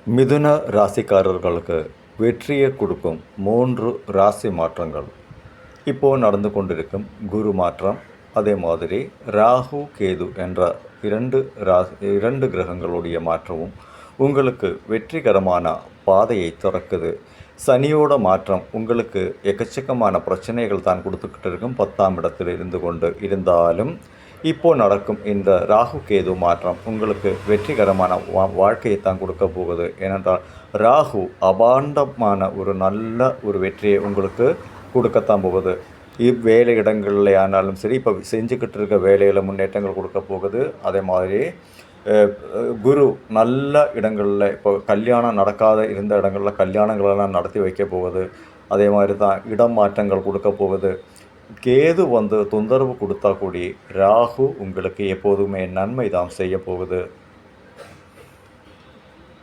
மிதுன ராசிக்காரர்களுக்கு வெற்றியை கொடுக்கும் 3 ராசி மாற்றங்கள் இப்போது நடந்து கொண்டிருக்கும் குரு மாற்றம், அதே மாதிரி ராகு கேது என்ற இரண்டு கிரகங்களுடைய மாற்றமும் உங்களுக்கு வெற்றிகரமான பாதையை திறக்குது. சனியோட மாற்றம் உங்களுக்கு எக்கச்சக்கமான பிரச்சனைகள் தான் கொடுத்துக்கிட்டு இருக்கும் 10ஆம் இடத்தில் இருந்து கொண்டு இருந்தாலும், இப்போது நடக்கும் இந்த ராகு கேது மாற்றம் உங்களுக்கு வெற்றிகரமான வாழ்க்கையை தான் கொடுக்க போகுது. ஏனென்றால் ராகு அபாண்டமான ஒரு நல்ல ஒரு வெற்றியை உங்களுக்கு கொடுக்கத்தான் போகுது. வேலை இடங்களில் ஆனாலும் சரி, இப்போ செஞ்சுக்கிட்டு இருக்க வேலையில் முன்னேற்றங்கள் கொடுக்க போகுது. அதே மாதிரி குரு நல்ல இடங்களில் இப்போ கல்யாணம் நடக்காத இருந்த இடங்களில் கல்யாணங்களெல்லாம் நடத்தி வைக்க போகுது. அதே மாதிரி தான் இடம் மாற்றங்கள் கொடுக்க போகுது. கேது தொந்தரவு கொடுத்தா கூடி ராகு உங்களுக்கு எப்போதுமே நன்மை தான் செய்ய போகுது.